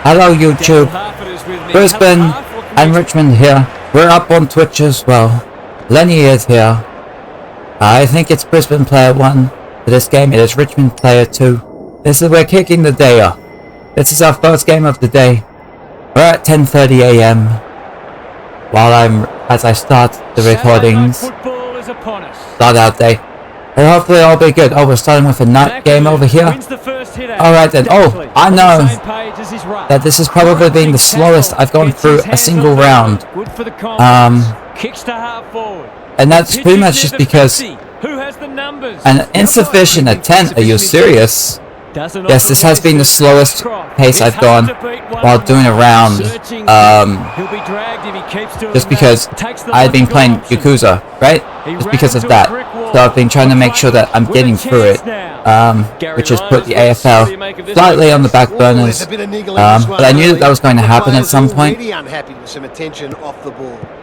Hello YouTube, Brisbane and Richmond here. We're up on Twitch as well. Lenny is here. I think it's Brisbane player 1 for this game. It is Richmond player 2. We're kicking the day off. This is our first game of the day. We're at 10:30 AM. As I start the recordings. Start our day. And hopefully it'll be good. Oh, we're starting with a night game over here. Alright then. Oh, I know that this has probably been the slowest I've gone through a single round. And that's pretty much just because an insufficient attempt. Are you serious? Yes, this has been the slowest pace I've gone while doing a round. Just because I've been playing Yakuza, right? Just because of that. So I've been trying to make sure that I'm getting through it. Which has put the AFL slightly on the back burners. But I knew that was going to happen at some point.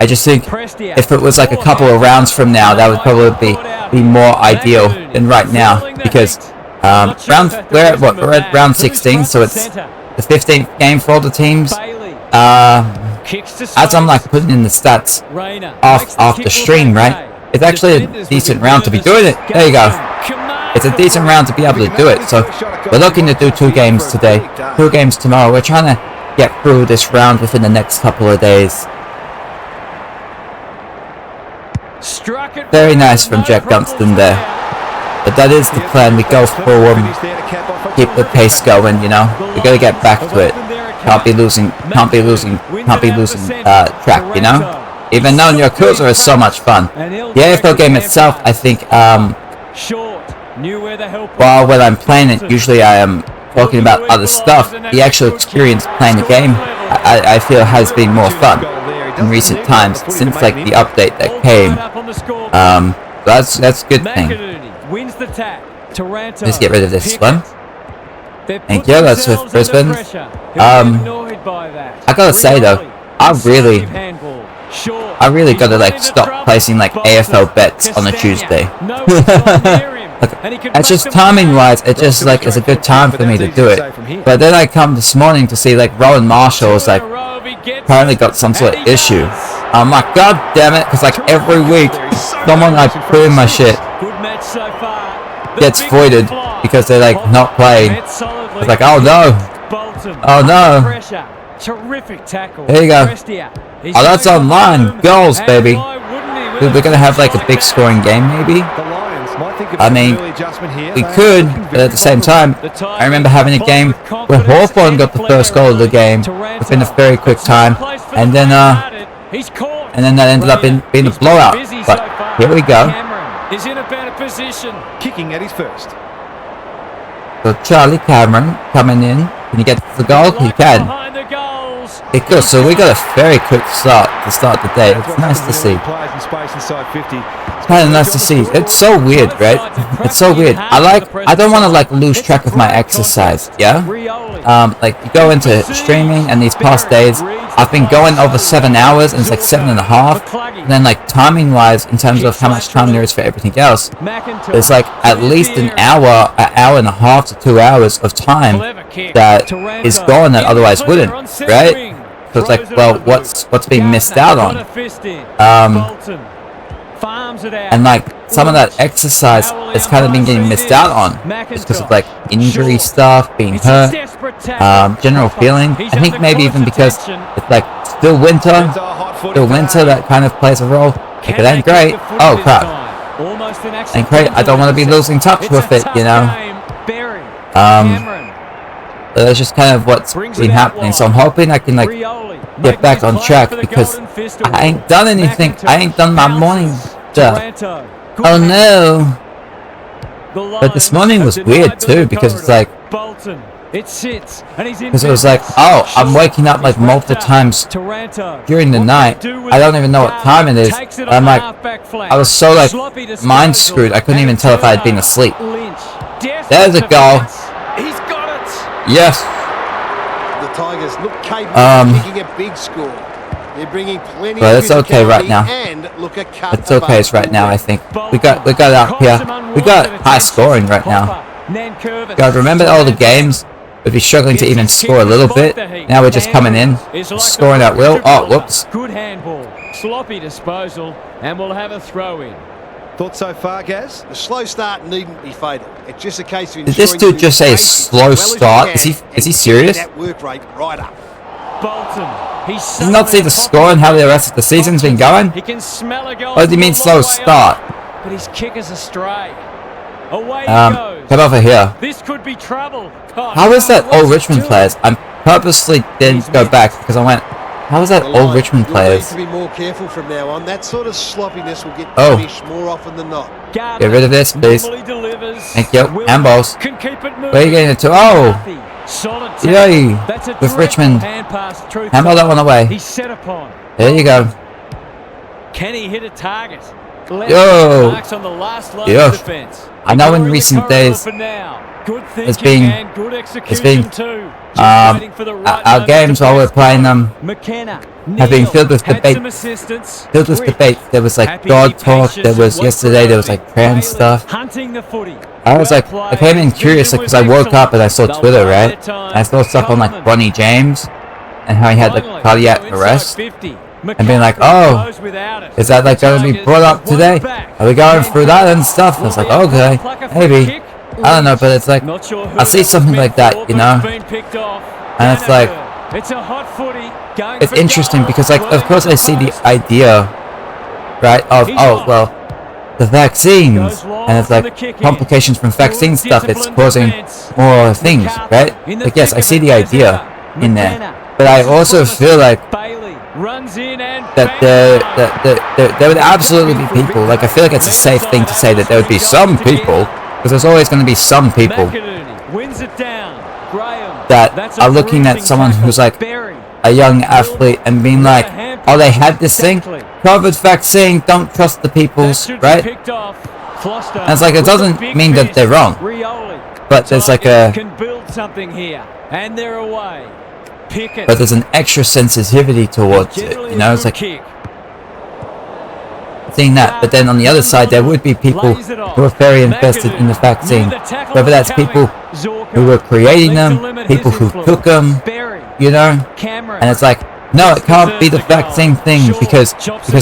I just think if it was like a couple of rounds from now, that would probably be more ideal than right now. Because we're at round 16, so it's the 15th game for all the teams. As I'm like putting in the stats off the stream, right? It's actually a decent round to be doing it. There you go. It's a decent round to be able to do it. So we're looking to do 2 games today, 2 games tomorrow. We're trying to get through this round within the next couple of days. Very nice from Jack Gunston there. But that is the plan. We go forward, keep the pace going. You know, we gotta get back to it. Can't be losing track. You know, even though Yakuza is so much fun. The AFL game itself, I think, while when I'm playing it, usually I am talking about other stuff. The actual experience playing the game, I feel, has been more fun in recent times since like the update that came. That's a good thing. Let's get rid of this one. Thank you. That's with Brisbane. I gotta say though, I really gotta like stop placing like AFL bets on a Tuesday. It's just timing wise, it just like is a good time for me to do it. But then I come this morning to see like Rowan Marshall's like apparently got some sort of issue. I'm like, god damn it, because like every week someone like put in my shit gets voided because they're like not playing. It's like, oh no, oh no. There you go. Oh, that's online. Goals, baby. Dude, we're gonna have like a big scoring game maybe. I mean, we could, but at the same time, I remember having a game where Hawthorn got the first goal of the game within a very quick time, and then that ended up being a blowout. But here we go. Kicking at his first. So Charlie Cameron coming in. Can he get the goal? He can. It goes. So we got a very quick start to start the day. It's nice to see. It's kind of nice to see. It's so weird, right? It's so weird. I don't want to like lose track of my exercise. Yeah. Like you go into streaming, and these past days I've been going over 7 hours, and it's like 7.5. And then like timing wise, in terms of how much time there is for everything else, it's like at least an hour and a half to 2 hours of time that is gone that otherwise wouldn't, right? So it's like, well, what's being missed out on? And like some of that exercise has kind of been getting missed out on just because of like injury stuff, being hurt, general feeling. I think maybe even because it's like still winter, that kind of plays a role. Like it ain't great. Oh crap, ain't great. I don't want to be losing touch with it, you know. But that's just kind of what's been happening. So I'm hoping I can like get back on track because I ain't done anything. I ain't done my morning stuff. Oh no. But this morning was weird too because it's like, because it was like, oh, I'm waking up like multiple times during the night. I don't even know what time it is. I'm like, I was so like mind screwed. I couldn't even tell if I had been asleep. There's a goal. Yes. The Tigers look capable of making a big score. They're bringing plenty. But it's okay right now. It's okay right now. I think we got up here. We got high scoring right now. God, remember all the games We'd be struggling to even score a little bit. Now we're just coming in, scoring at will. Oh, whoops. Good handball, sloppy disposal, and we'll have a throw in. Thought so far, Gaz? The slow start needn't be fatal. It's just a case of Did this dude just say slow start? Is he serious? That work rate right up. Bolton. Does he not see the score and how the rest of the season's been going? He can smell a goal. What do you mean slow start? But his kick is astray. Away he goes. Come over here. This could be trouble. How is that all Richmond players? I purposely didn't go back because I went, how is that all Richmond players? You'll need to be more careful from now on. That sort of sloppiness will get Oh. punished more often than not. Get rid of this, please. Thank you. Handballs. Where are you getting it to? Oh! Yay! With Richmond. Handball that one away. He's set upon. There you go. Can he hit a target? Yo! Marks on the last line Yo. of defense. I know in recent days it's been our games while we're playing them have been filled with debate. Filled with debate. There was like God talk. There was yesterday. There was like trans stuff. I was like, I came in curious because I woke up and I saw Twitter, right? And I saw stuff on like Bronny James and how he had like cardiac arrest. And being like, oh, is that like going to be brought up today? Are we going through that and stuff? I was like, okay, maybe. I don't know, but it's like, I see something like that, you know? And it's like, it's interesting because like, of course I see the idea, right, of, oh, well, the vaccines, and it's like, complications from vaccine stuff, it's causing more things, right? Like, yes, I see the idea in there. But I also feel like that there would absolutely be people, like I feel like it's a safe thing to say that there would be some people, because there's always going to be some people that are looking at someone who's like a young athlete and being like, oh, they had this thing, COVID vaccine, don't trust the peoples, right? And it's like, it doesn't mean that they're wrong, but there's like but there's an extra sensitivity towards it, you know? It's like seeing that, but then on the other side there would be people who are very invested in the vaccine, whether that's people who were creating them, people who took them, you know? And it's like, no, it can't be the vaccine thing because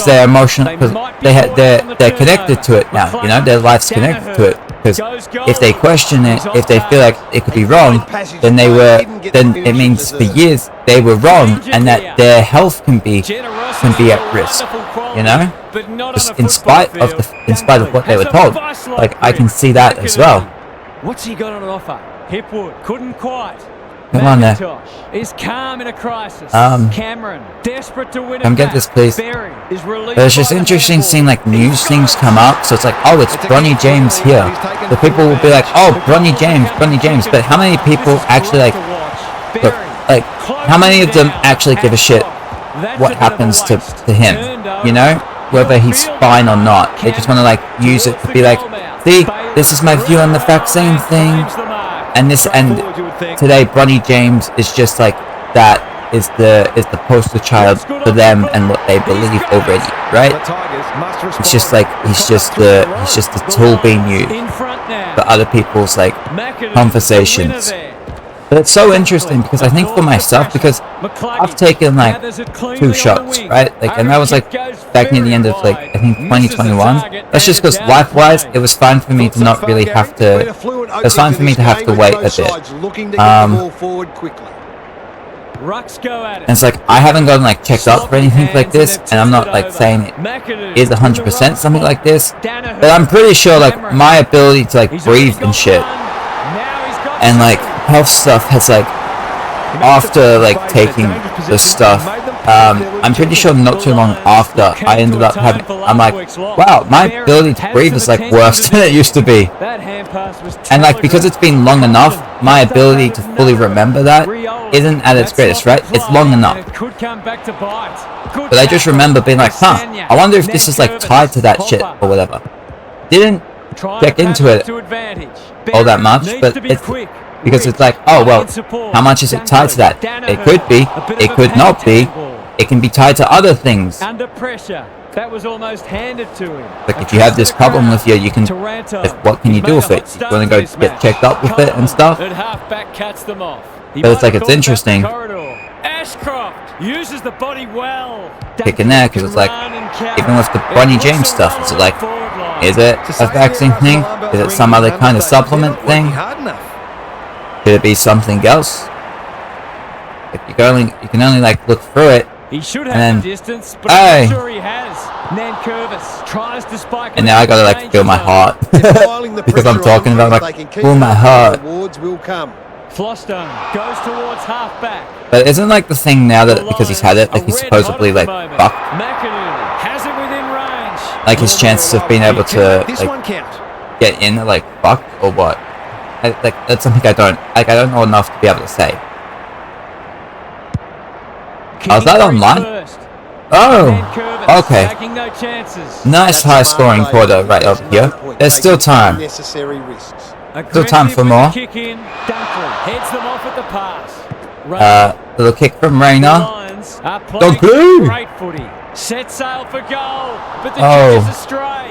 they're emotional, because they're connected to it now, you know? Their life's connected to it. Because if they question it, if they feel like it could be wrong, then it means for years they were wrong, and that their health can be at risk, you know? Just in spite of what they were told. Like, I can see that as well. What's he got on offer? Hipwood couldn't quite. Come on there. Is calm in a crisis. Cameron, desperate to win. Come get this, please. But it's just interesting seeing like news things come up. So it's like, oh, it's Bronny James here. The people will be like, oh, Bronny James. But how many people actually like, look, like, how many of them actually give a shit what happens to him? You know, whether he's fine or not. They just want to like use it to be like, see, this is my view on the vaccine thing. And today, Bronny James is just like that is the poster child for them and what they believe already, right? It's just like he's just the tool being used for other people's like conversations. But it's so interesting because I think for myself, because I've taken like 2 shots, right? Like, and that was like back near the end of like I think 2021. That's just because life-wise, it was fine for me to not really have to. It was fine for me to have to wait a bit. And it's like I haven't gotten like checked up for anything like this, and I'm not like saying it is 100% something like this, but I'm pretty sure like my ability to like breathe and shit, and like health stuff has like after like taking the stuff, I'm pretty sure not too long after I ended up having, I'm like, wow, my ability to breathe is like worse than it used to be. And like, because it's been long enough, my ability to fully remember that isn't at its greatest, right? It's long enough. But I just remember being like, huh, I wonder if this is like tied to that shit or whatever. Didn't check into it all that much, but it's because it's like, oh well, how much is it tied to that? It could be, it could not be, it can be tied to other things. That was almost handed to him. Like if you have this problem with you can. Taranto. What can you do with it? You want to go get checked up with it and stuff. At halfback cuts them off. But it's like it's interesting. Ashcroft uses the body well. Kicking there because it's like even with the Bonnie James stuff, it's like, is it a vaccine thing? Is it some other kind of supplement thing? Could it be something else? Like you can only like look through it. He should and have then, the distance, but I'm not sure he has. Nankervis tries to spike. And now I gotta like feel my heart because I'm talking about like feel my heart. Flostone goes towards halfback. But isn't like the thing now that because he's had it, like he's supposedly like fucked. McInerney has it within range. Like his chances of being able to like get in are like fucked or what? Like that's something I don't know enough to be able to say. Oh, is that online? Oh, okay. Nice high scoring quarter right over here. There's still time. Still time for more. Little kick from Rayner. Dunkley! Set sail for goal, but the kick is astray.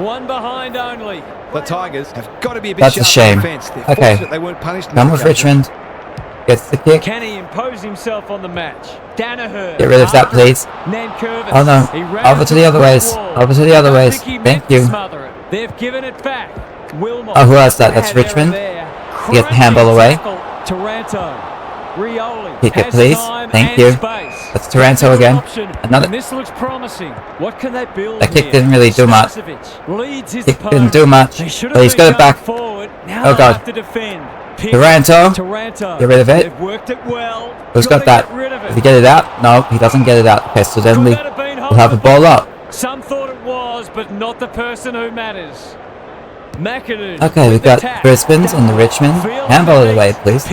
One behind only. The Tigers have got to be a bit That's a shame. Okay. They weren't punished. Come with Richmond. Gets the kick. Can he impose himself on the match? Danaher. Get rid of that, please. Oh no. Over to the other ways. Over to the other ways. Thank you. They've given it back. Oh, who has that? That's Richmond. Get the handball away. Kick it, please. Thank you. That's Taranto again. Another. This looks promising. What can they build? That kick didn't really do much. Kick didn't do much. But he's got it back. Oh god. Taranto. Get rid of it. Who's got that? Did he get it out? No, he doesn't get it out. Okay, so then we'll have a ball up. Some thought it was, but not the person who matters. Okay, we've got Brisbane's and the Richmond. Handball it away, please.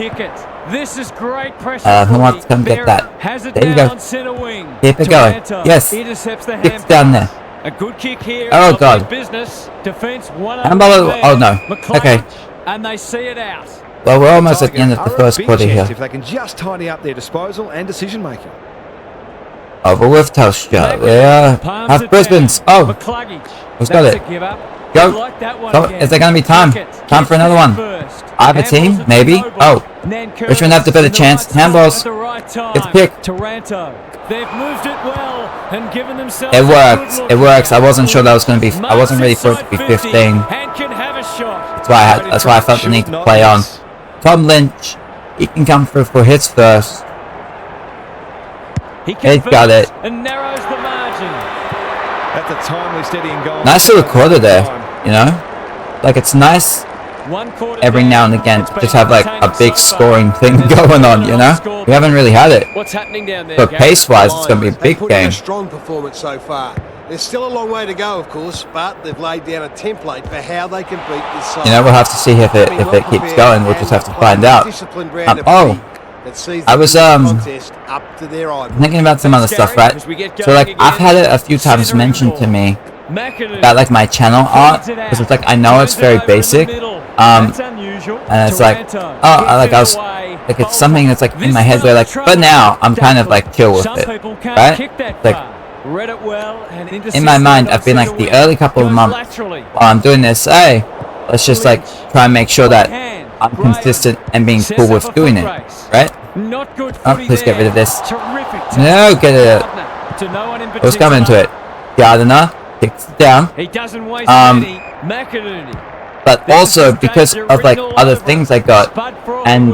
This is great pressure. Who wants to come get that? There you go. Keep it going. Yes. Kick's down there. A good kick here. Oh god. Handball it. Oh no. Okay. And they see it out. Well, we're almost at the end of the first quarter here. If they can just tidy up their disposal and decision making. Over with Telstra. Yeah. Have Brisbane's. Oh. Who's got it? Go. Oh, is there going to be time? Time for another one. I have a team? Maybe. Oh. Richmond have the better chance. Handballs. It's picked. They've moved it well and given themselves. It works. It works. I wasn't sure that was going to be. I wasn't ready for it to be 15. That's why I felt the need to play on. Tom Lynch. He can come through for hits first. He's got it. And narrows the margin. That's a timely steady and goal. Nice little quarter there, you know? Like it's nice every now and again to just have like a big scoring thing going on, you know? We haven't really had it. What's happening down there? But pace-wise, it's going to be a big game. A strong performance so far. There's still a long way to go, of course, but they've laid down a template for how they can beat this side. You know, we'll have to see if it keeps going. We'll just have to find out. I was thinking about some other stuff, right? So like I've had it a few times mentioned to me about like my channel art because it's like I know it's very basic, and it's like it's something that's like in my head where like but now I'm kind of like chill with it, right? Like in my mind I've been like the early couple of months while I'm doing this, hey, let's just like try and make sure that I'm consistent and being cool with doing it, right? Oh, please get rid of this. No, get it. Who's coming to it? Gardiner kicks it down. But also because of like other things I got, and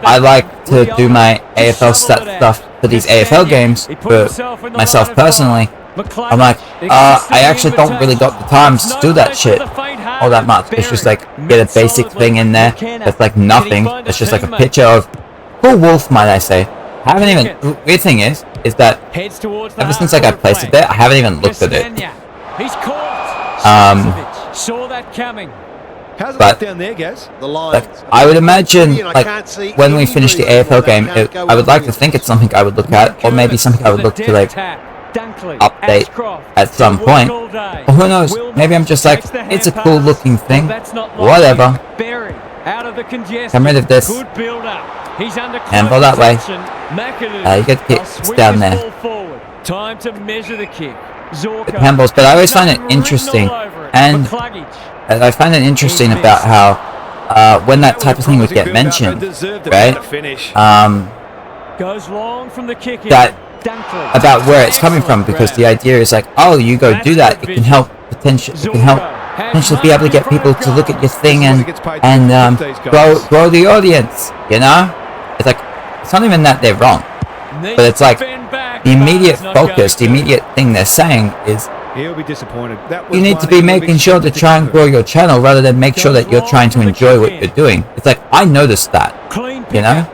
I like to do my AFL stuff for these AFL games for myself personally. I'm like, I actually don't really got the time to do that shit all that much. It's just like get a basic thing in there that's like nothing. It's just like a picture of poor wolf, might I say. I haven't even. The weird thing is that ever since like I placed it there, I haven't even looked at it. Saw that coming. But like, I would imagine like when we finish the AFL game, I would like to think it's something I would look at, or maybe something I would look to like update at some point. Or who knows? Maybe I'm just like, it's a cool looking thing. Whatever. Come rid of this. Handball that way. You get kicked. It's down there. Time to measure the kick. handballs, but I always find it interesting, and I find it interesting about how when that type of thing would get mentioned, right? That about where it's coming from, because the idea is like, oh, you go do that, it can help potentially be able to get people to look at your thing and grow the audience, you know? It's like, it's not even that they're wrong, but it's like the immediate focus, the immediate thing they're saying is he'll be disappointed. You need to be making sure to try and grow your channel rather than make sure that you're trying to enjoy what you're doing. It's like, I noticed that, you know?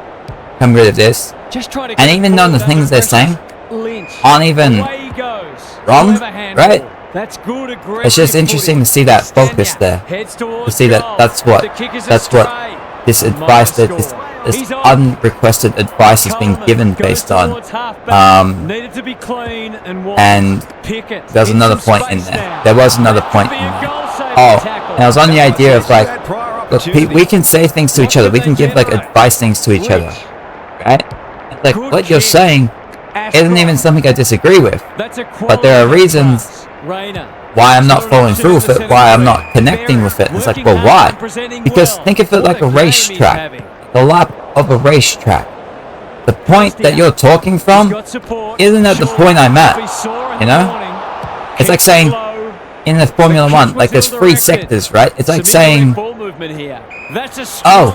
Come rid of this. And even though the things they're saying aren't even wrong, right? It's just interesting to see that focus there. To see that that's what this advice, that this unrequested advice is being given based on. And there's another point in there. There was another point in there. Oh, and I was on the idea of like, look, we can say things to each other. We can give like advice things to each other, right? Like what you're saying isn't even something I disagree with, but there are reasons why I'm not following through with it, why I'm not connecting with it. It's like, well, why? Because think of it like a racetrack, the lap of a racetrack. The point that you're talking from isn't at the point I'm at, you know? It's like saying in the Formula 1, like there's 3 sectors, right? It's like saying, oh,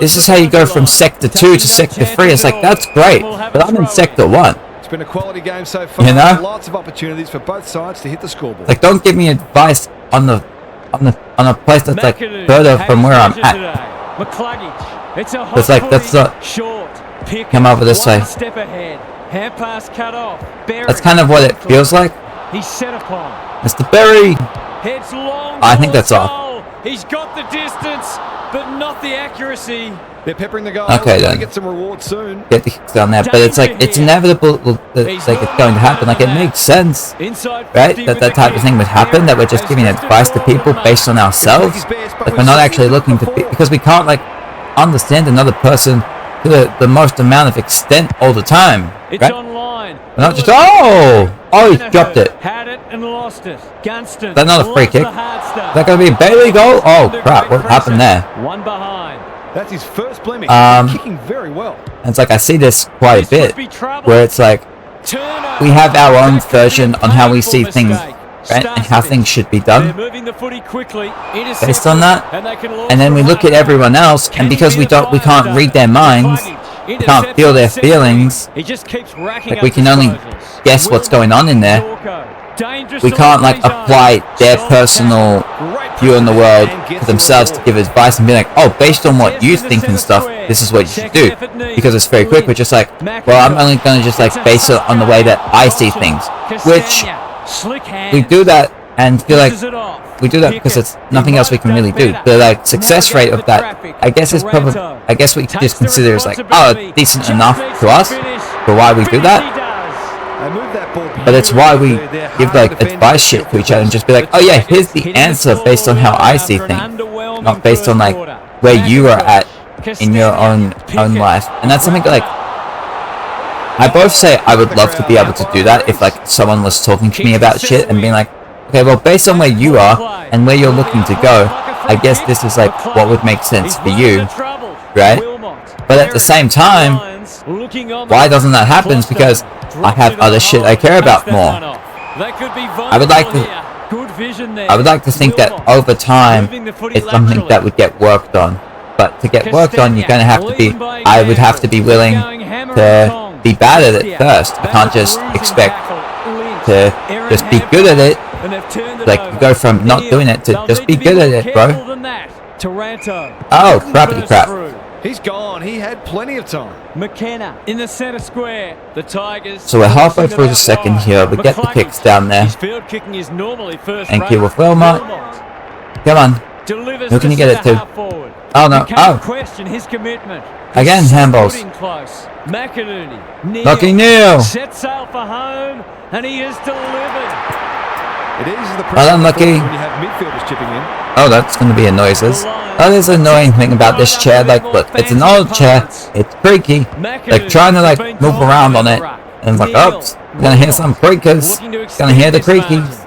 this is how you go from sector 2 to sector 3. It's like, that's great, but I'm in sector 1. It's been a quality game so far. You know? Lots of opportunities for both sides to hit the scoreboard. Like, don't give me advice on a place that's like further from where I'm at. It's like, that's not, come over this way. That's kind of what it feels like. Mr. Berry. I think that's off. He's got the distance, but not the accuracy. They're peppering the goal. Okay, then. Get some reward soon. Get the kicks down there, but it's like, it's inevitable that like it's going to happen. Like, it makes sense, right? That type of thing would happen, that we're just giving advice to people based on ourselves. Like, we're not actually looking to be, because we can't like understand another person to the most amount of extent all the time, right? We're not just, oh, he dropped it. Had it and lost it. Gunston. That's not a free kick. Is that going to be a Bailey goal? Oh crap! What happened there? One behind. That's his first blemish. Kicking very well. And it's like, I see this quite a bit, where it's like, we have our own version on how we see things, right, and how things should be done based on that. And then we look at everyone else, and because we can't read their minds, we can't feel their feelings, like we can only guess what's going on in there. We can't like apply their personal view in the world to themselves to give advice and be like, oh, based on what you think and stuff, this is what you should do. Because it's very quick, we're just like, well, I'm only going to just like base it on the way that I see things. Which, we do that and feel like, we do that because it's nothing else we can really do. The like success rate of that, I guess is probably, I guess we just consider as like, oh, decent enough to us for why we do that. But it's why we give like advice shit to each other and just be like, oh yeah, here's the answer based on how I see things, not based on like where you are at in your own life. And that's something like, I both say I would love to be able to do that if like someone was talking to me about shit and being like, okay, well, based on where you are and where you're looking to go, I guess this is like what would make sense for you, right? But at the same time, why doesn't that happen? It's because I have other shit I care about more. I would like to think that over time it's something that would get worked on. But to get worked on, you're going to have to be, I would have to be willing to be bad at it first. I can't just expect to just be good at it. Like, you go from not doing it to just be good at it, bro. Oh, crappity crap. He's gone. He had plenty of time. McKenna in the centre square. The Tigers. So we're halfway through the second here. We get the kicks down there. Thank you with Wilmot. Come on. Who can you get it to? Oh no. Oh. Again, handballs. Lockie Neal. Set sail for home, and he has delivered. It is the well done, Lucky. when you have midfielders chipping in. Oh, that's going to be a noises. That is an annoying thing about this chair. Like, look, it's an old chair. It's creaky. Like, trying to like move around on it And it's like, oops, gonna hear some creakers. Gonna hear the creakies.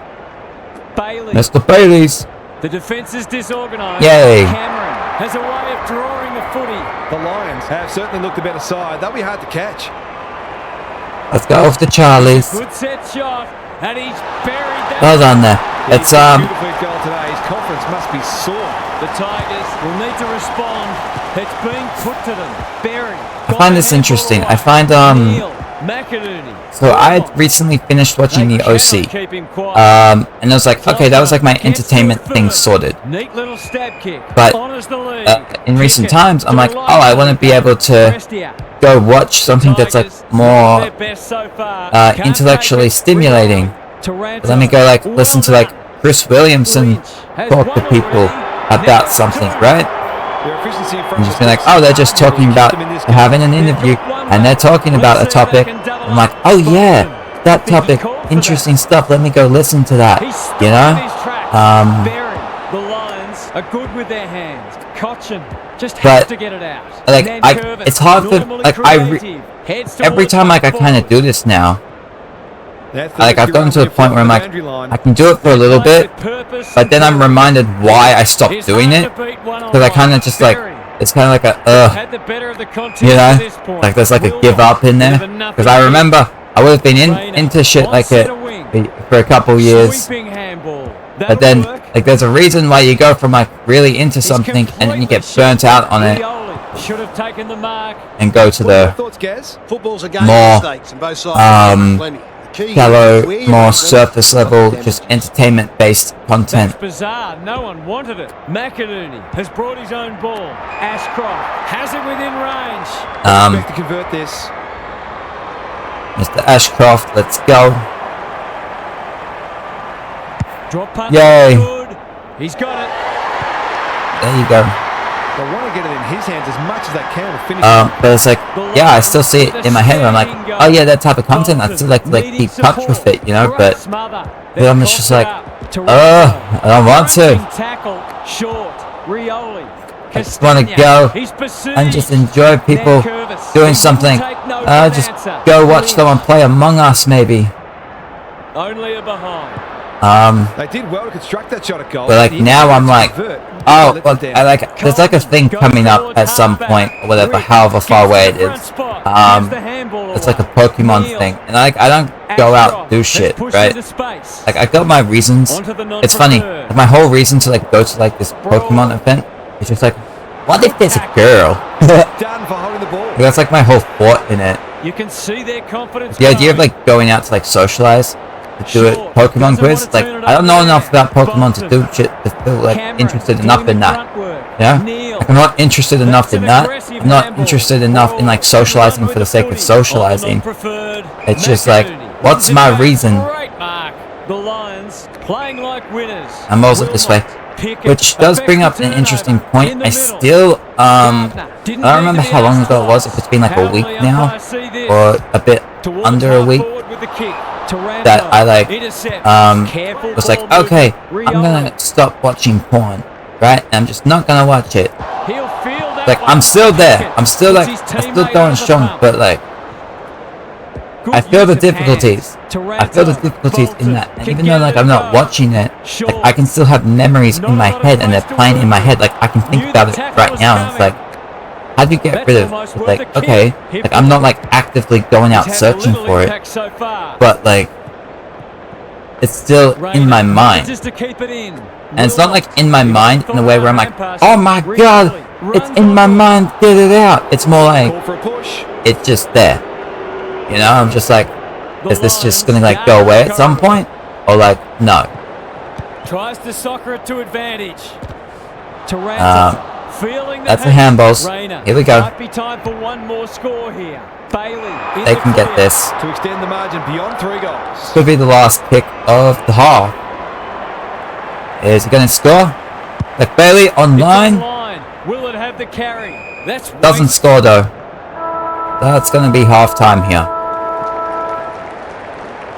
Mr. Bailey's. The defence is disorganised. Yay. Cameron has a way of drawing the footy. The Lions have certainly looked a better side. They'll be hard to catch. Let's go off to Charlie's. Good set shot, and he's buried that. Well done there. It's Beautifully goal today. His confidence must be sore. The Tigers will need to respond. It's being put to them. Berry. I find this interesting. I find so I had recently finished watching the OC. And I was like, okay, that was like my entertainment thing sorted. Neat little stab kick. But in recent times, I'm like, oh, I want to be able to go watch something that's like more intellectually stimulating. Let me go like listen to like Chris Williamson talk to people about something, right? I'm just being like, oh, they're just talking about having an interview and they're talking about a topic. I'm like, oh yeah, that topic, interesting stuff. Let me go listen to that, you know? The Lions are good with their hands. Cochin just has to get it out. Like, it's hard for like every time like I kind of do this now. Like I've gotten to a point where I'm like, I can do it for a little bit, but then I'm reminded why I stopped doing it. Because I kind of just like, it's kind of like a, you know, like there's like a give up in there. Because I remember I would have been into shit like it for a couple years. But then, like there's a reason why you go from like really into something and then you get burnt out on it. And go to the more shallow, more surface level, just entertainment-based content. That's bizarre. No one wanted it. McInerney has brought his own ball. Ashcroft has it within range. Expect to convert this. Mr. Ashcroft, let's go. Drop punt. Yay. Good. He's got it. There you go. They want to get it in his hands as much as they can to finish. But it's like, yeah, I still see it in my head. I'm like, oh yeah, that type of content. I still like keep touch with it, you know. But I'm just like, I don't want to. I just want to go and just enjoy people doing something. Just go watch someone play Among Us, maybe. Only a behind. They did well to construct that shot at goal. But like now I'm like, oh, well, I like there's like a thing coming up at some point or whatever, however far away it is. It's like a Pokemon thing, and like I don't go out and do shit, right? Like I got my reasons. It's funny, like, my whole reason to like go to like this Pokemon event is just like, what if there's a girl? That's like my whole thought in it. You can see their confidence. The idea of like going out to like socialize. To do it Pokemon quiz, like I don't know enough about Pokemon to do shit to feel like interested enough in that. Yeah, like, I'm not interested enough in that. I'm not interested enough in like socializing for the sake of socializing. It's just like, what's my reason? I'm also this way, which does bring up an interesting point. I still I don't remember how long ago it was. If it's been like a week now or a bit under a week. That I like was like, okay, I'm gonna stop watching porn, right? And I'm just not gonna watch it. Like I'm still there. I'm still like I'm still going strong, but like I feel the difficulties. I feel the difficulties in that. And even though like I'm not watching it, like, I can still have memories in my head and they're playing in my head. Like I can think about it right now and it's like, how do you get rid of it? It's like, okay, like I'm not like actively going out searching for it, but like it's still in my mind. And it's not like in my mind in a way where I'm like, oh my god, it's in my mind, get it out. It's more like it's just there. You know, I'm just like, is this just gonna like go away at some point? Or like, no. Tries to soccer it to advantage. That's the handballs. Here we go. Might be time for one more score here. Bailey. They can get this. To extend the margin beyond 3 goals. Could be the last kick of the half. Is he going to score? Like Bailey online. Will it have the carry? Doesn't score though. That's going to be half time here.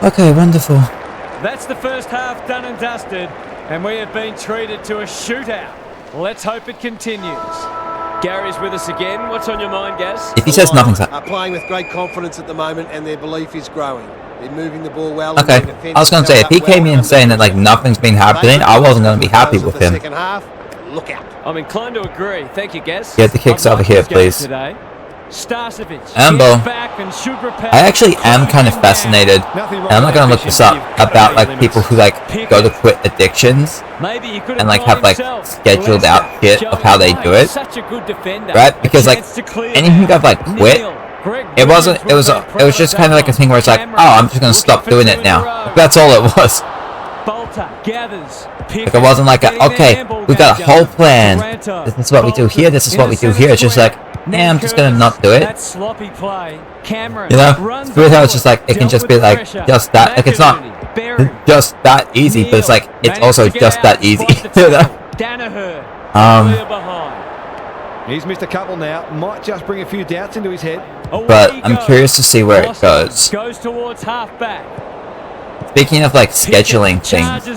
Okay, wonderful. That's the first half done and dusted, and we have been treated to a shootout. Let's hope it continues. Gary's with us again. What's on your mind, Gaz? If he says nothing's Are playing with great confidence at the moment, and their belief is growing. They're moving the ball well. okay, I was gonna say if he came in saying that like nothing's been happening, I wasn't gonna be happy with him. Second half, look out. I'm inclined to agree. Thank you, Gaz. Get the kicks over here, please. Ambo. I actually am kind of fascinated, and I'm not gonna look this up, about like people who like go to quit addictions and like have like scheduled out shit of how they do it, right? Because like anything I've like quit, it was just kind of like a thing where it's like, oh, I'm just gonna stop doing it now. Like, that's all it was. Like it wasn't like okay, we got a whole plan. This is what we do here. This is what we do here. It's just like, yeah, I'm just gonna not do it. You know, it's weird how it's just like it can just be like just that. Like it's not just that easy, but it's like it's also just that easy. You know? He's missed a couple now. Might just bring a few doubts into his head. But I'm curious to see where it goes. Speaking of like scheduling things,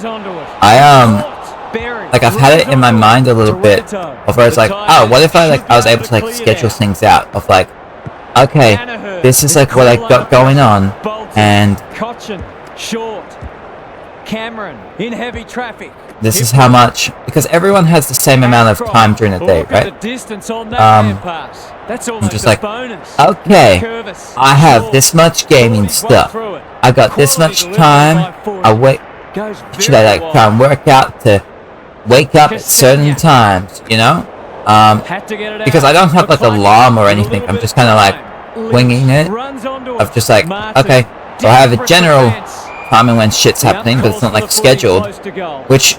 like I've had it in my mind a little bit of where it's like, oh, what if I was able to like schedule things out of like, okay, this is like what I got going on, and this is how much, because everyone has the same amount of time during the day, right? I'm just like, okay, I have this much gaming stuff. I got this much time. Should I like try and work out to wake up at certain times, you know? Because I don't have like an alarm or anything. I'm just kind of like winging it. Of just like, okay, so I have a general time when shit's happening, but it's not like scheduled, which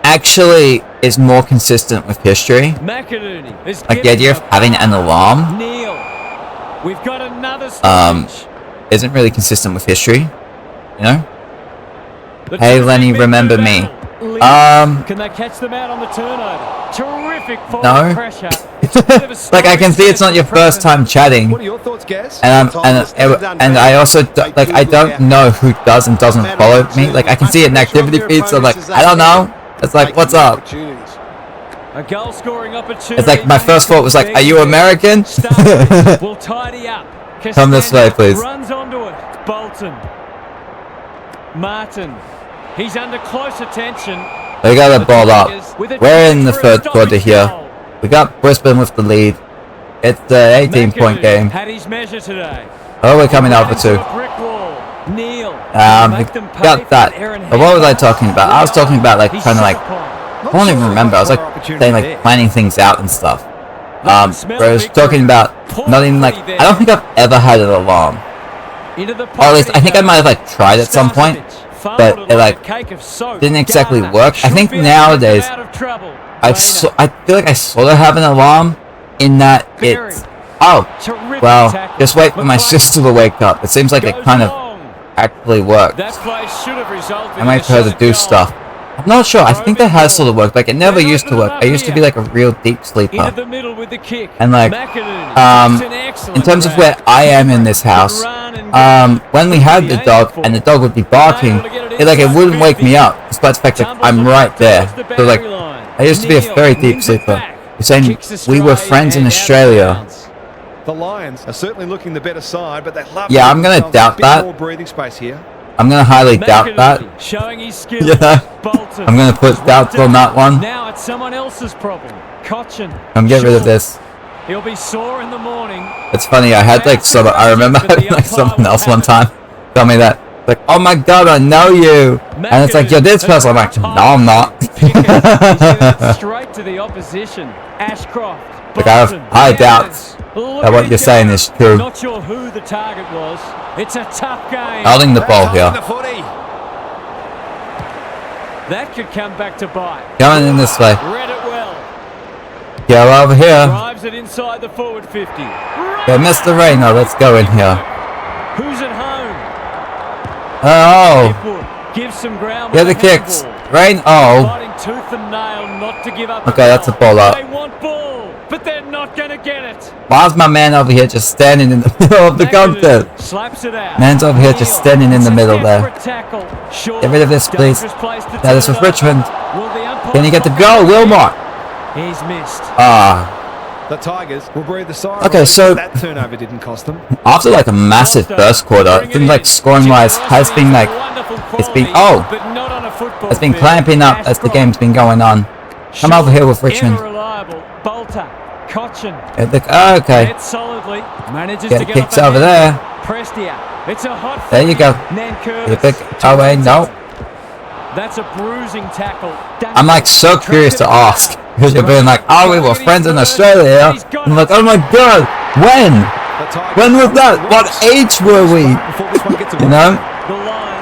actually is more consistent with history. Like the idea of having an alarm isn't really consistent with history, you know? Hey Lenny, remember me. Can they catch them out on the turnover? Terrific no. Like I can see it's not your first time chatting. What are your thoughts, Gaz? And I also like I don't know who does and doesn't follow me. Like I can see it in activity feeds, so like I don't know. It's like, what's up? A goal scoring opportunity. It's like my first thought was like, are you American? Will tidy up. Come this way, please. Runs onto it. Bolton. Martin. He's under close attention. They got the ball up. We're in the third quarter here. We got Brisbane with the lead. It's the 18-point game. Oh, we're coming over too. Got that. But what was I talking about? I was talking about like kind of like, I don't even remember. I was like saying like planning things out and stuff. Where I was talking about not even like, I don't think I've ever had an alarm. Or at least I think I might have like tried at some point, but it like didn't exactly work. I think nowadays I feel like I sort of have an alarm in that it's, oh, well, just wait for my sister to wake up. It seems like it kind of actually works. I might try to do stuff. I'm not sure. I think that has sort of worked. Like it never used to work. I used to be like a real deep sleeper. And like, in terms of where I am in this house, when we had the dog and the dog would be barking, it wouldn't wake me up, despite the fact that I'm right there. So like, I used to be a very deep sleeper. You're saying we were friends in Australia. The Lions are certainly looking the better side, but they love. Yeah, I'm gonna doubt that. More breathing space here. I'm gonna highly doubt that. Yeah, I'm gonna put doubts on that one. Now it's someone else's problem. Cochin. I'm get rid of this. He'll be sore in the morning. It's funny. I had like I remember having like someone else one time tell me that. Like, oh my god, I know you, and it's like, you're this person. I'm like, no, I'm not. Straight to the opposition. Ashcroft. Like I have high doubts that what you're saying is true. Not sure who the target was. It's a tough game. Holding the ball here. That could come back to bite. Coming in this way. Read it well. Go over here. Drives it inside the forward 50. Okay, Mr. Rayner, let's go in here. Who's at home? Oh. Give some ground. Get the kicks. Rain. Oh. Fighting tooth and nail not to give up. Okay, that's a ball up. They want ball, but they're not going to get it. Why's my man over here just standing in the middle of the content? Slaps it out. Man's over here just standing in the middle there. Get rid of this, please. Now this was Richmond. Can you get the goal, Wilmot? He's missed. Ah. The Tigers will breathe the sigh. Okay, so that turnover didn't cost them. after like a massive first quarter, it seems like scoring-wise has been like it's been clamping up as the game's been going on. Come over here with Richmond. Okay. Get kicks over there. There you go. Oh wait, no. That's a bruising tackle. I'm like so curious to ask because you're being like, oh, we were friends in Australia. I'm like, oh my god, when? When was that? What age were we? You know?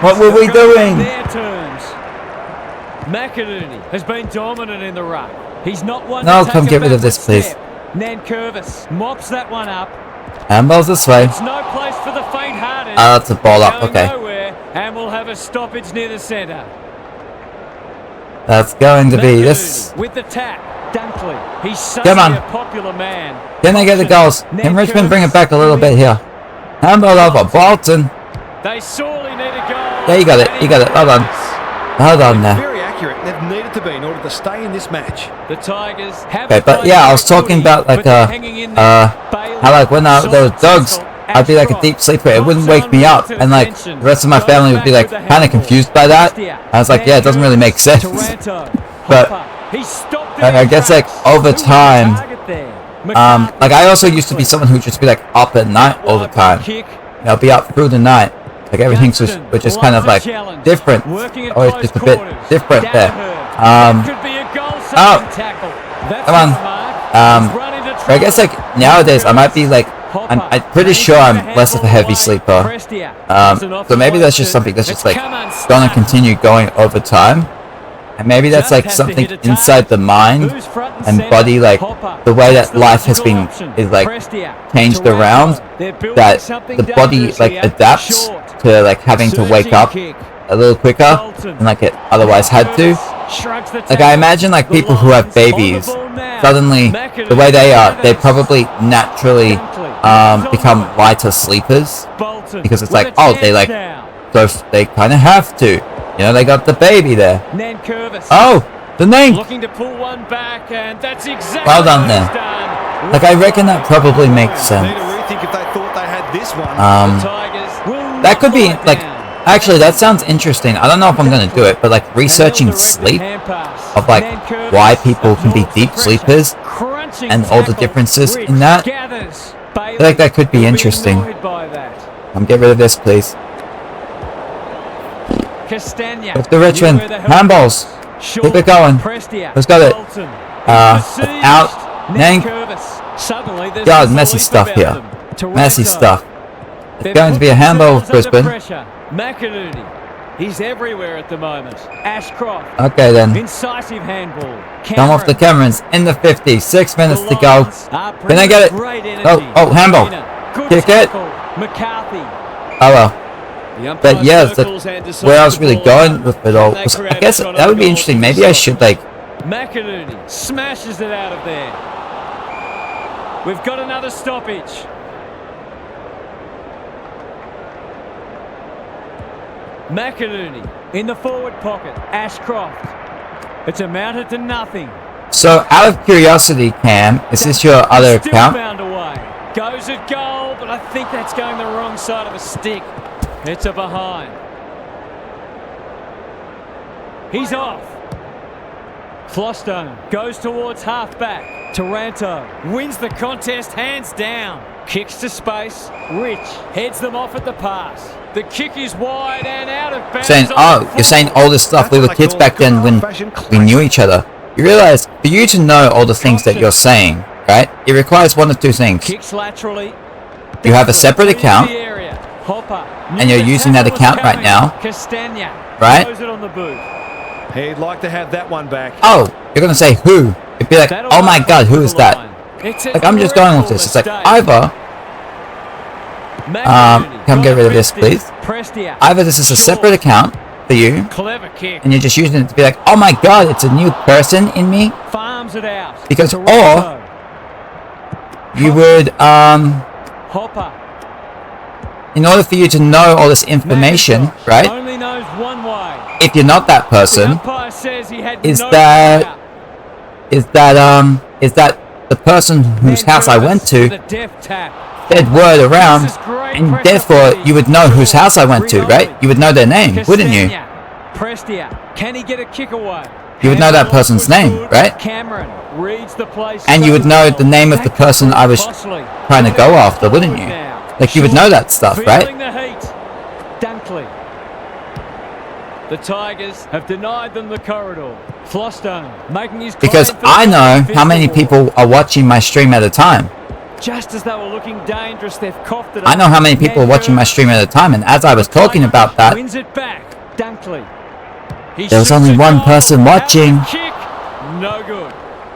What were we doing? McInerney has been dominant in the ruck. He's not one. No, come get rid of this, please. Nankervis mops that one up. Handballs this way. It's no place for the faint-hearted. Oh, that's a ball up. Okay. And we'll have a stoppage near the centre. That's going to be this. With the tap, Dunkley. He's such Come on. a popular man. Can they get the goals? Can Richmond bring it back a little bit here? Handball over Bolton. They sorely need a goal. There you got it. You got it. Well done. Well done there. Very accurate. They've needed to be in order to stay in this match. The Tigers have. Okay, but yeah, I was talking about like how like when there was dogs, I'd be like a deep sleeper. It wouldn't wake me up, and like the rest of my family would be like kind of confused by that. I was like, yeah, it doesn't really make sense. But I guess like over time, like I also used to be someone who'd just be like up at night all the time. I'll be up through the night. Like everything was just kind of like different. Always just a bit different there. Oh, come on. But I guess like nowadays I might be like I'm pretty sure I'm less of a heavy sleeper. So maybe that's just something that's just like gonna continue going over time. And maybe that's like something inside the mind and body, like the way that life has been is like changed around, that the body like adapts to like having to wake up a little quicker than like it otherwise had to. Like I imagine like people who have babies, suddenly the way they are, they probably naturally become lighter sleepers because it's like, oh, they like, so they kind of have to. You know, they got the baby there. Oh, the name. Looking to pull one back, and that's exactly well done there. Like I reckon that probably makes sense. That could be like, actually that sounds interesting. I don't know if I'm gonna do it, but like researching sleep of like why people can be deep sleepers and all the differences in that. I feel like that could be interesting. Get rid of this, please. With the Richmond handballs, keep it going. Who's got it? Out. Nank. God, messy stuff here. Messy stuff. It's going to be a handball with Brisbane. McInerney. He's everywhere at the moment. Ashcroft. Okay then. Incisive handball. Come off the Camerons in the 50. 6 minutes to go. Can I get it? Oh, handball. Kick it. McCarthy. Oh well. But yeah, where I was really going with it all was, I guess that would be interesting. Maybe I should like. McInerney smashes it out of there. We've got another stoppage. McInerney in the forward pocket. Ashcroft. It's amounted to nothing. So, out of curiosity, Cam, is this your other account? Found away. Goes at goal, but I think that's going the wrong side of the stick. It's a behind. He's off. Flostone goes towards half-back. Taranto wins the contest hands down. Kicks to space. Rich heads them off at the pass. The kick is wide and out of bounds. You're saying all this stuff. We were kids back then when we knew each other. You realize, for you to know all the things that you're saying, right, it requires one of two things. Kicks laterally. You have a separate account, and you're using that account right now, right? He'd like to have that one back. Oh, you're going to say who? It'd be like, oh my god, who is that? Like, I'm just going with this. It's like, either, come get rid of this, please. Either this is a separate account for you, and you're just using it to be like, oh my god, it's a new person in me. Because, or, you would, in order for you to know all this information, right? If you're not that person, is that the person whose house I went to spread word around, and therefore you would know whose house I went to, right? You would know their name, wouldn't you? Can he get a kick away? You would know that person's name, right? Cameron reads the place, and you would know the name of the person I was trying to go after, wouldn't you? Like, you would know that stuff, right? Dunkley. The Tigers have denied them the corridor. Flostone making his because I know how many people are watching my stream at a time. Just as they were looking dangerous, they've coughed it. I know how many people are watching my stream at a time, and as I was talking about that, wins it back. Dunkley. There was only one person watching. Kick. No good.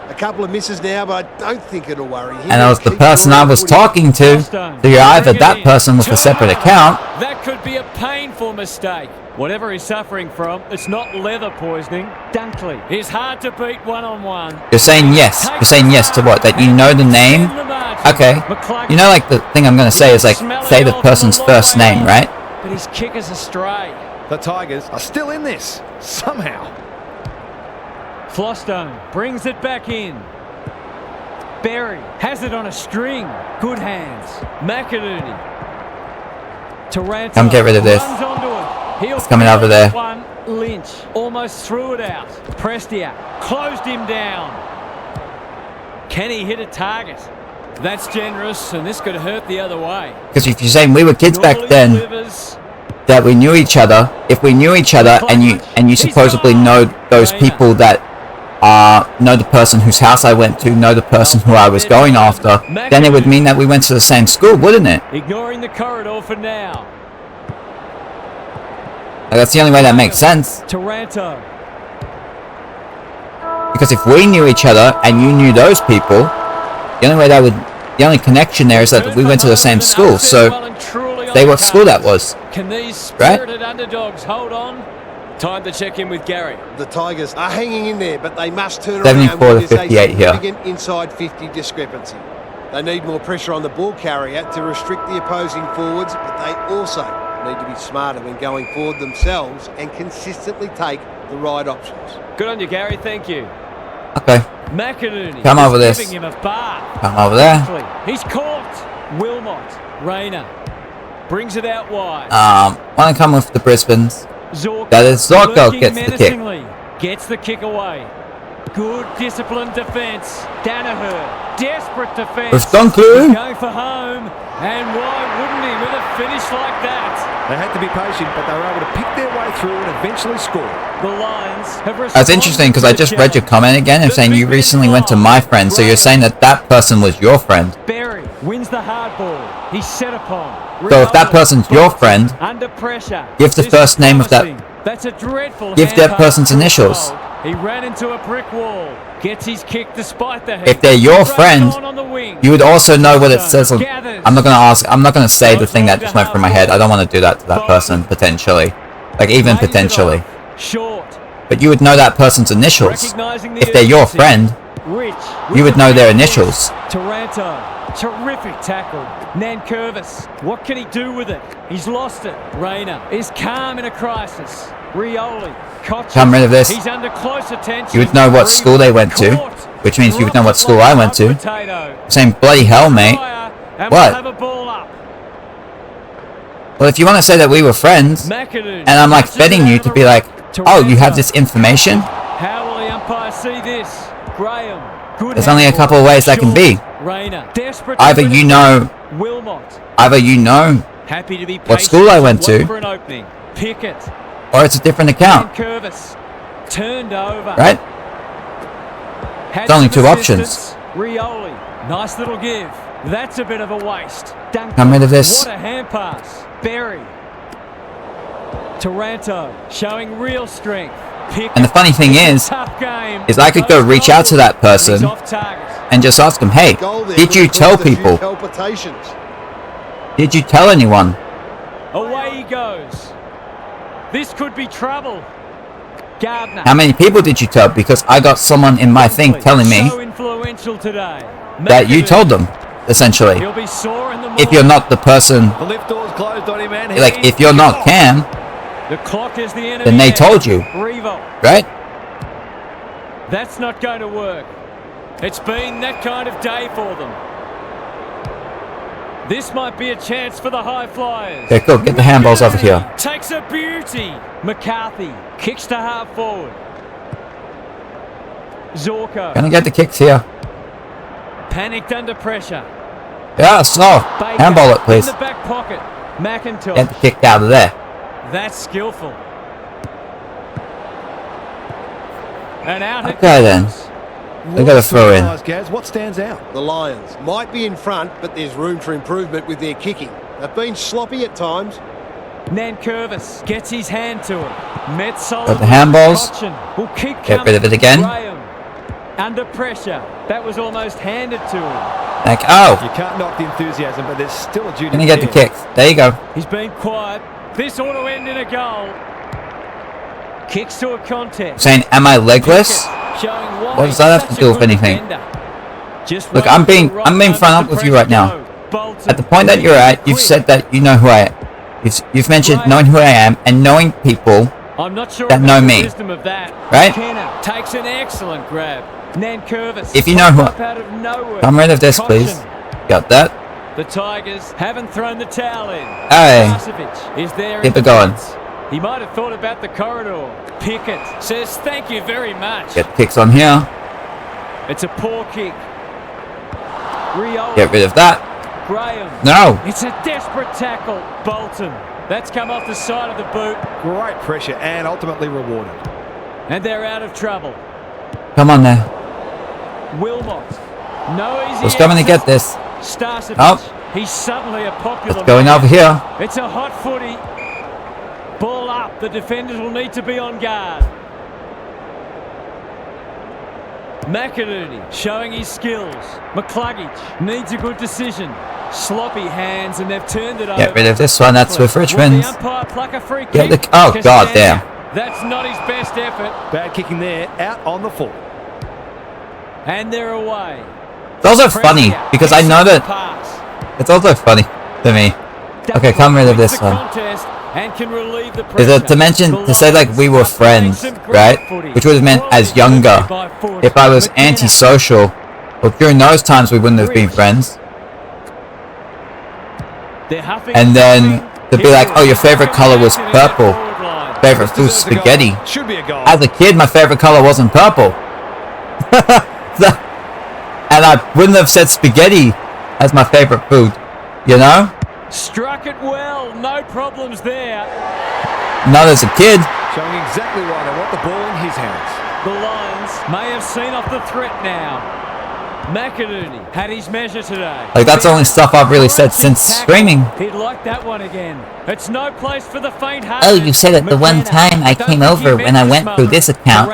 A couple of misses now, but I don't think it'll worry him. And it was the person I was talking to. So you're either that person with a separate account. That could be a painful mistake. Whatever he's suffering from, it's not leather poisoning. Dunkley is hard to beat one-on-one. You're saying yes. You're saying yes to what? That you know the name? Okay. You know, like, the thing I'm going to say is, like, say the person's first name, right? But his kick is astray. The Tigers are still in this, somehow. Flostone brings it back in. Berry has it on a string. Good hands. McInerney. Taranto. Come get rid of this. It's coming over there. One. Lynch almost threw it out. Prestia closed him down. Can he hit a target? That's generous, and this could hurt the other way. Because if you're saying we were kids back then, that we knew each other, if we knew each other and you supposedly know those people that know the person whose house I went to, know the person who I was going after, then it would mean that we went to the same school, wouldn't it? Ignoring the corridor for now. Like, that's the only way that makes sense. Taranto. Because if we knew each other and you knew those people, the only connection there is that we went to the same school. So say what school that was. Can these spirited underdogs hold on? Time to check in with Gary. The Tigers are hanging in there, but they must turn 74 around to with this 58 here. significant inside 50 discrepancy. They need more pressure on the ball carrier to restrict the opposing forwards, but they also need to be smarter when going forward themselves and consistently take the right options. Good on you, Gary. Thank you. Okay. McInerney. Come over this. Giving him a bath. Come over there. He's caught. Wilmot. Rayner. Brings it out wide. Want to come with the Brisbanes. Zorko. That is Zorko gets the kick. Gets the kick away. Good disciplined defence. Danaher. Desperate defence. With Dunkley. Going for home. And why wouldn't he with a finish like that? They had to be patient, but they were able to pick their way through and eventually score. The Lions have responded. That's interesting because I just read your comment again and saying you recently went to my friend, so you're saying that that person was your friend. Berry wins the hard ball. He's set upon. So if that person's your friend, under pressure, give the first name of that. That's a dreadful. Give that person's initials. He ran into a brick wall. Gets his kick despite the heat. If they're your friend, you would also know what it says on. I'm not going to say the thing that just went through my head. I don't want to do that to that person, potentially. Like, even potentially. Short. But you would know that person's initials. If they're your friend, you would know their initials. Taranto. Terrific tackle. Nankervis. What can he do with it? He's lost it. Rayner is calm in a crisis. Rioli. Come rid of this. He's under close attention. You would know what school they went to, which means you would know what school I went to. Saying bloody hell, mate. What? Well, if you want to say that we were friends, and I'm like betting you to be like, oh, you have this information? How will the umpire see this? Graham. There's only a couple of ways that can be. Either you know Happy to be what school I went to, Pickett. or it's a different account. Turned over. Right? It's only two options. Rioli. Nice little give. That's a bit of a waste. Come rid of this. What a hand pass. Berry. Taranto showing real strength. Pickett. And the funny thing is I could go reach out to that person and just ask them, hey, did you tell people? Did you tell anyone? Away he goes. This could be trouble. Gardner. How many people did you tell? Because I got someone in my thing telling me that you told them, essentially. If you're not the person, like if you're not Cam, then they told you, right? That's not going to work. It's been that kind of day for them. This might be a chance for the high flyers. Okay, cool. Get the handballs over here. Takes a beauty. McCarthy kicks to half forward. Zorko. Gonna get the kicks here. Panicked under pressure. Yeah, slow. Handball it, please. In the back pocket. McIntosh. Get the kick out of there. That's skillful. And out it Okay then. goes. They got to throw in. Gaz, what stands out? The Lions might be in front, but there's room for improvement with their kicking. They've been sloppy at times. Nankervis gets his hand to it. Metzola Got the handballs. will keep Get rid of it again. Graham under pressure. That was almost handed to him. Like, oh, You can't knock the enthusiasm, but there's still a duty. gonna get the kicks. There you go. He's been quiet. This ought to end in a goal. Kicks to a contest. Saying, am I legless? Showing why What does that have he's to do such a with good anything? defender. Just Look, waiting I'm being for the right front moment up with for you right pressure now. to go. Bolton. At the point that you're at, you've said that you know who I am. You've mentioned knowing who I am and knowing people I'm not sure that about know the me. wisdom of that. Right? Kenner takes an excellent grab. Nankervis. If you know who- up out of nowhere. Come rid of this, Caution. please. Got that? The Tigers haven't thrown the towel in. Hey. Starcevic is there. Keep in it going. defense. He might have thought about the corridor. Pickett says thank you very much. Get the kicks on here. It's a poor kick. Rio. Get rid of that. Graham. No. It's a desperate tackle. Bolton. That's come off the side of the boot. Great pressure and ultimately rewarded. And they're out of trouble. Come on there. Wilmot. No easy. Who's coming to get this? Starcevic. Oh. He's suddenly a popular It's going man. over here. It's a hot footy. Ball up. The defenders will need to be on guard. McInerney showing his skills. McCluggage needs a good decision. Sloppy hands, and they've turned it over. Get rid of this one. That's with Will Richmond. the umpire pluck a free Get kick? the- oh, Costanza. God damn. That's not his best effort. Bad kicking there, out on the full. And they're away. It's also funny because I know that Pass. it's also funny to me. Okay, come rid of this one. And can relieve the Is pressure. it to mention to say like we were friends, right? Which would have meant as younger. If I was antisocial, well, during those times we wouldn't have been friends. And then to be like, oh, your favorite color was purple. Favorite food spaghetti. Should be a goal. As a kid, my favorite color wasn't purple. And I wouldn't have said spaghetti as my favorite food, you know? Struck it well, no problems there. Not as a kid. Showing exactly why they want the ball in his hands. The Lions may have seen off the threat now. McInerney had his measure today. Like, that's the only stuff I've really said since streaming. He'd like that one again. It's no place for the faint-hearted. Oh, you said it the one time I came over when I went through this account.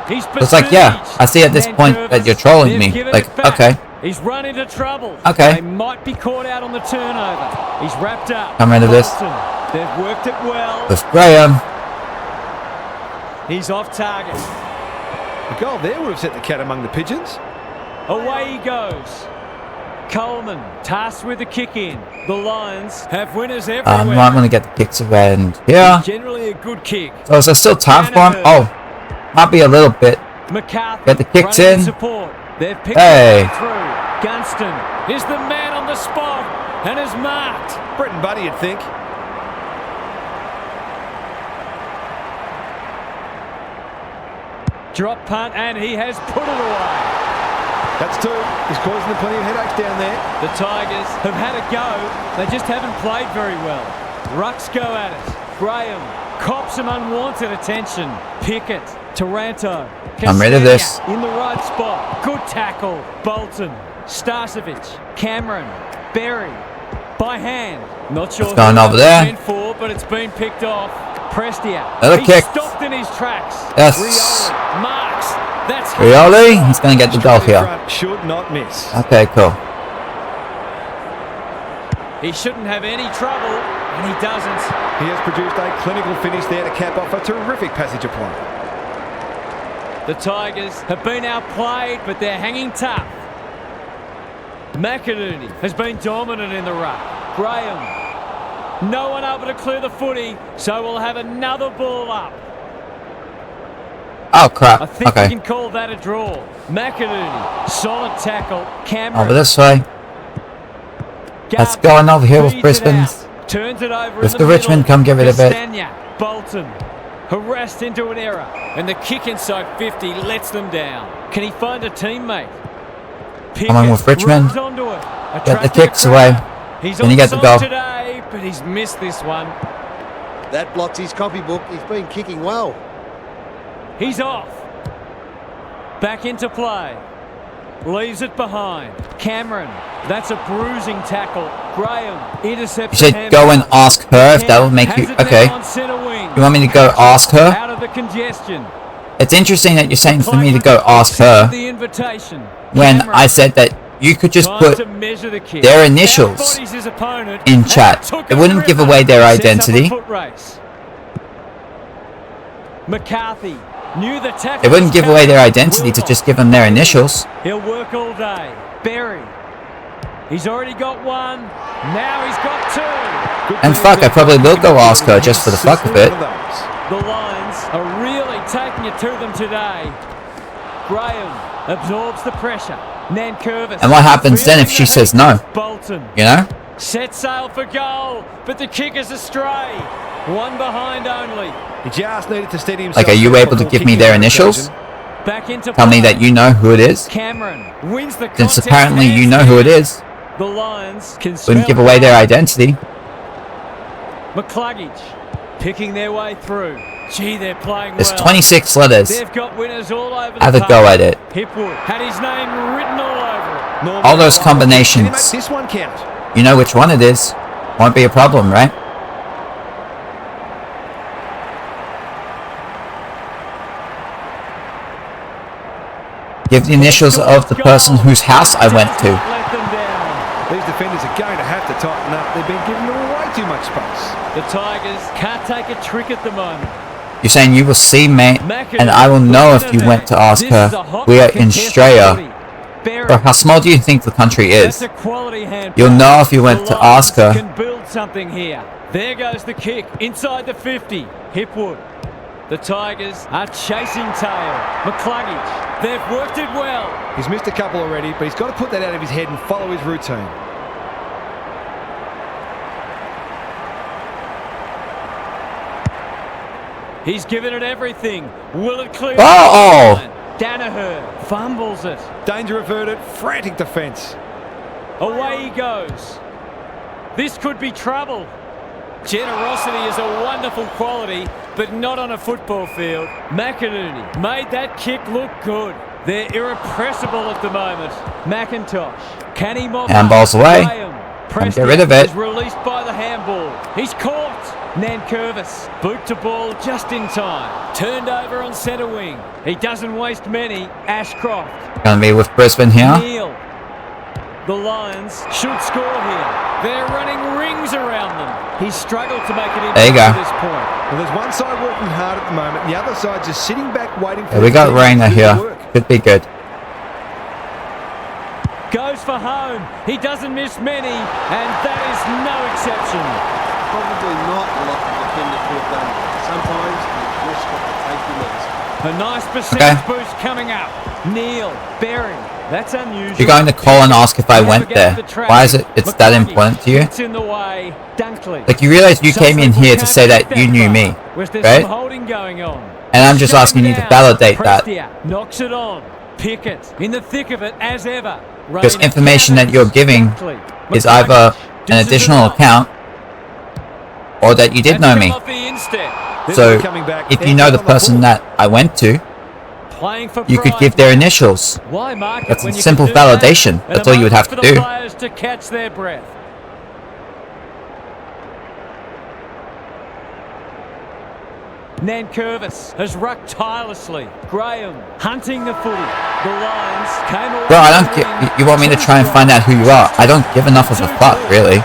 It's like, yeah, I see at this point that you're trolling me. Like, okay. He's run into trouble. Okay. They might be caught out on the turnover. He's wrapped up. Come rid of this. Bolton, they've worked it well. With Graham. He's off target. The goal there would have set the cat among the pigeons. Away he goes. Coleman tasked with the kick in. The Lions have winners everywhere. I might want to get the kicks around here. Generally a good kick. So is there still time for him? Oh, might be a little bit. McCarthy Get the kicks running in. Support. They've picked Hey. it through. Gunston is the man on the spot and is marked. Britton Buddy, you'd think. Drop punt and he has put it away. That's two. He's causing them plenty of headaches down there. The Tigers have had a go. They just haven't played very well. Rucks go at it. Graham cops some unwanted attention. Pickett, Taranto. I'm rid of this. In the right spot. Good tackle. Bolton, Starcevic, Cameron, Berry. By hand. Not sure It's going who over that was there. meant for, but it's been picked off. Prestia. Another He's kick. stopped in his tracks. Yes. Rioli marks. That's Rioli, he's going to get the goal Straight in here. front, should not miss. Okay, cool. He shouldn't have any trouble, and he doesn't. He has produced a clinical finish there to cap off a terrific passage of play. The Tigers have been outplayed, but they're hanging tough. McInerney has been dominant in the ruck. Graham, no one able to clear the footy, so we'll have another ball up. Oh I crap. think Okay. you can call that a draw. McInerney, solid tackle. Cameron. Over this way. Let's go on over here with Brisbane's. Turns it over With in the Richmond, come give it a bit. Castagna, Bolton, harassed into an error, and the kick inside 50 lets them down. Can he find a teammate? Come on with Richmond. Runs onto it. Get the Attracted kicks a away. crowd. He's Then you get the onside goal. today, but he's missed this one. That blots his copybook. He's been kicking well. He's off. Back into play. Leaves it behind. Cameron. That's a bruising tackle. Graham intercepts. You said go and ask her if that will make you... Okay. You want me to go ask her? Out of the congestion. It's interesting that you're saying for me to go ask her The invitation. when Cameron. I said that you could just Time put to measure the kick. their initials Outbodies his opponent in and chat. took It wouldn't give ripper. away their Sets up a identity. foot race. McCarthy knew the tackle It wouldn't was give away their coming. identity to Wilmot. just give them their initials. He'll work all day. Berry. He's already got one. Now he's got two. And fuck, I probably will go ask her just for the fuck of it. The Lions are really taking it to them today. Graham absorbs the pressure. Nankervis. And what happens then if she says no? Bolton. You know? Set sail for goal, but the kick is astray. One behind only. He just needed to steady himself. Like, are you able to give me their initials? Back into Tell me play. that you know who it is. Cameron wins the Since contest apparently you hands know who it down. is. The Lions can Wouldn't give smell away their blood. identity. McCluggage picking their way through. Gee, they're playing There's well. 26 letters. They've got winners all over the Have a park. go at it. Hipwood had his name written all over it. All those Can you make combinations. this one count? You know which one it is. Won't be a problem, right? Give the initials of the person whose house I went to. Let them down. These defenders are going to have to tighten up. They've been giving them way too much space. The Tigers can't take a trick at the moment. You're saying you will see, mate, and I will know if you went to ask her. We are in Australia. Bro, how small do you think the country is? That's a quality hand You'll pass. know if you went The to ask her. Lions can build something here. There goes the kick inside the 50. Hipwood. The Tigers are chasing tail. McCluggage. They've worked it well. He's missed a couple already, but he's got to put that out of his head and follow his routine. He's given it everything. Will it clear? Oh! Danaher fumbles it. Danger averted, frantic defence. Away he goes. This could be trouble. Generosity is a wonderful quality, but not on a football field. McInerney made that kick look good. They're irrepressible at the moment. McIntosh. Can he mop Handball's up? away. Graham. Can't get rid of it. Is released by the handball. He's caught. Nankervis. Boot to ball just in time. Turned over on centre wing. He doesn't waste many. Ashcroft. Gonna be with Brisbane here. Neal. The Lions should score here. They're running rings around them. He's struggled to make it in There you go. to this point. Well, there's one side working hard at the moment, and the other side just sitting back waiting for Yeah, we the got team Rayner to do the here. work. Could be good. Goes for home. He doesn't miss many, and that is no exception. Probably not a lot the defender could have done. Sometimes you just got to take your risks. A nice percentage Okay. boost coming up. Neal, Berry. That's unusual. You're going to call and ask if I went there. Why is it's that important to you? It's in the way. Dunkley. Like, you realize you came in here to say that you knew me, Was there right? some holding going on? And I'm just Shut asking him you to down. validate that. Prestia knocks it on. Pickett in the thick of it as ever. Because Rayner information that gathers. you're giving Dunkley. is either an Dishes it additional off. account or that you did know That's me. come off the instep. So, Coming back, if you know the person that I went to, Playing for you could pride. give their initials. Why mark it That's when a you simple can do that? validation. And That's a all you would have moment to for the do. players to catch their breath. Nankervis has rucked tirelessly. Graham hunting the footy. The Lions came away. Bro, I don't with get. the win. You want me to try and find out who you are? I don't give enough of a fuck, really.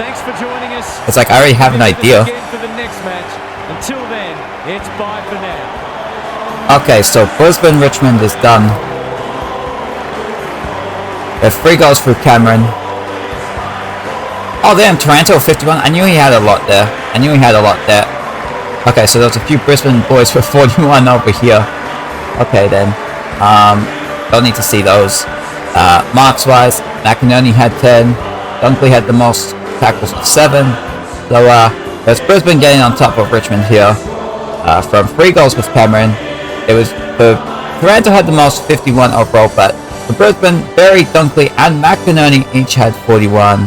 Thanks for joining us. It's like I already have an We'll be idea. with us again for the next match. Until then, it's bye for now. Okay, so Brisbane Richmond is done. There are 3 goals for Cameron. Oh damn, Taranto 51. I knew he had a lot there. Okay, so there's a few Brisbane boys with 41 over here. Okay then. Don't need to see those. Marks wise, McInerney had 10. Dunkley had the most tackles with 7. So there's Brisbane getting on top of Richmond here. From 3 goals with Cameron. It was Taranto had the most 51 overall, but for Brisbane, Berry, Dunkley and McInerney each had 41.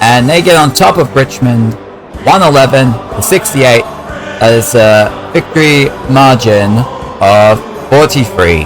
And they get on top of Richmond 111 to 68 as a victory margin of 43.